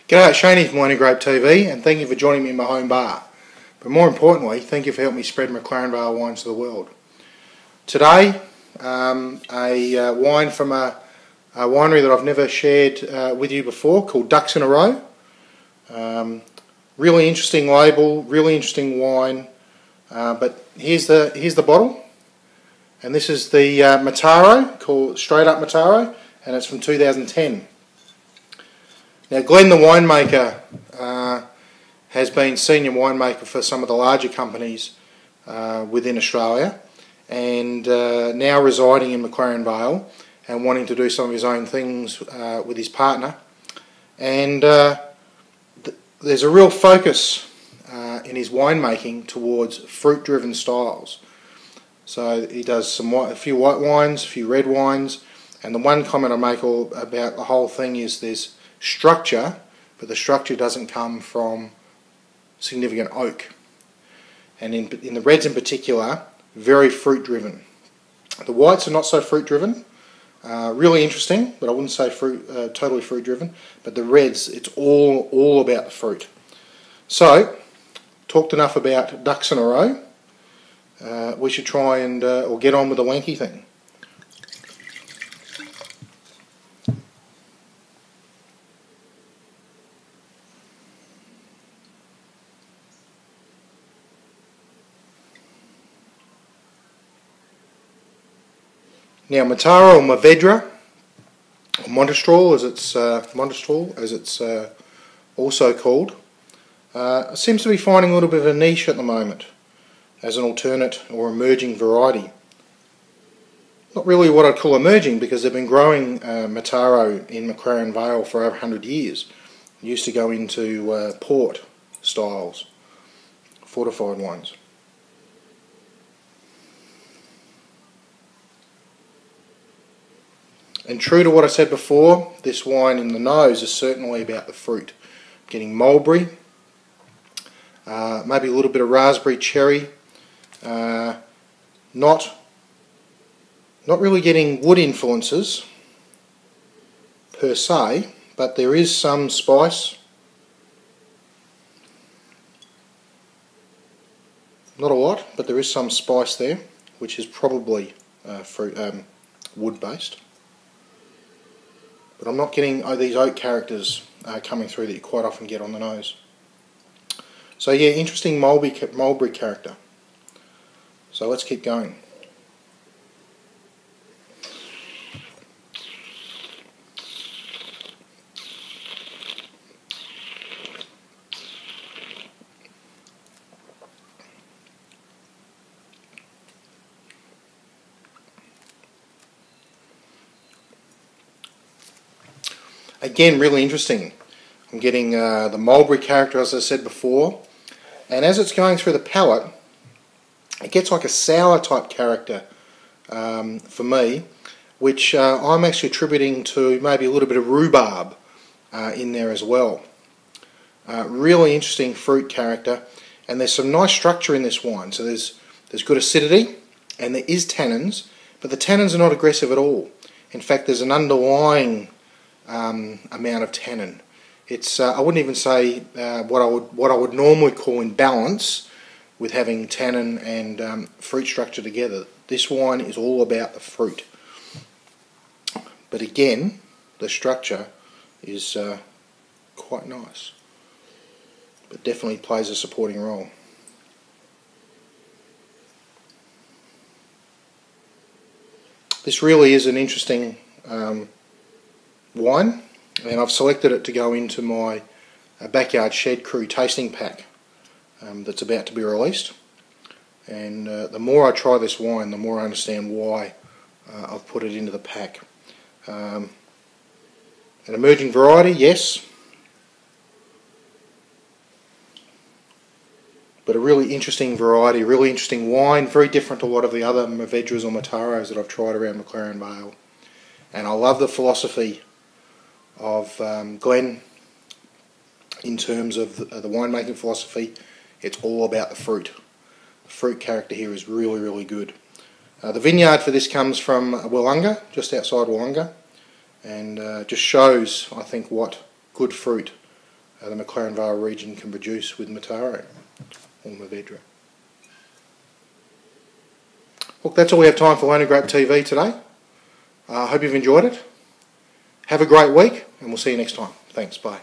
G'day, it's Shane from Grape TV, and thank you for joining me in my home bar. But more importantly, thank you for helping me spread McLaren Vale wines to the world. Today, a wine from a winery that I've never shared with you before, called Ducks in a Row. Really interesting label, really interesting wine. But here's the bottle, and this is the Mataro, called Straight Up Mataro, and it's from 2010. Now, Glenn the winemaker has been senior winemaker for some of the larger companies within Australia, and now residing in McLaren Vale and wanting to do some of his own things with his partner. And there's a real focus in his winemaking towards fruit-driven styles. So he does a few white wines, a few red wines, and the one comment I make about the whole thing is there's structure, but the structure doesn't come from significant oak. And in the reds in particular, very fruit driven. The whites are not so fruit driven, really interesting, but I wouldn't say totally fruit driven. But the reds, it's all about the fruit. So, talked enough about ducks in a row. We should try and or get on with the wanky thing. Now, Mataro, or Mourvedre, or Montestrol as it's also called, seems to be finding a little bit of a niche at the moment as an alternate or emerging variety. Not really what I'd call emerging, because they've been growing Mataro in McLaren Vale for over 100 years. It used to go into port styles, fortified wines. And true to what I said before, this wine in the nose is certainly about the fruit. Getting mulberry, maybe a little bit of raspberry cherry. Not really getting wood influences per se, but there is some spice. Not a lot, but there is some spice there, which is probably wood based. But I'm not getting these oak characters coming through that you quite often get on the nose. So yeah, interesting mulberry character. So let's keep going. Again, really interesting. I'm getting the mulberry character, as I said before, and as it's going through the palate, it gets like a sour type character for me, which I'm actually attributing to maybe a little bit of rhubarb in there as well. Really interesting fruit character, and there's some nice structure in this wine. So there's good acidity, and there is tannins, but the tannins are not aggressive at all. In fact, there's an underlying amount of tannin. It's I wouldn't even say what I would normally call in balance with having tannin and fruit structure together. This wine is all about the fruit, but again, the structure is quite nice, but definitely plays a supporting role. This really is an interesting wine, and I've selected it to go into my Backyard Shed Crew tasting pack that's about to be released. And the more I try this wine, the more I understand why I've put it into the pack. An emerging variety, yes, but a really interesting variety, really interesting wine, very different to a lot of the other Mourvedres or Mataros that I've tried around McLaren Vale. And I love the philosophy of Glenn in terms of the winemaking philosophy. It's all about the fruit. The fruit character here is really, really good. The vineyard for this comes from Wollonga, just outside Wollonga, and just shows, I think, what good fruit the McLaren Vale region can produce with Mataro or Mourvedre. Look, that's all we have time for Learning Grape TV today. I hope you've enjoyed it. Have a great week, and we'll see you next time. Thanks, bye.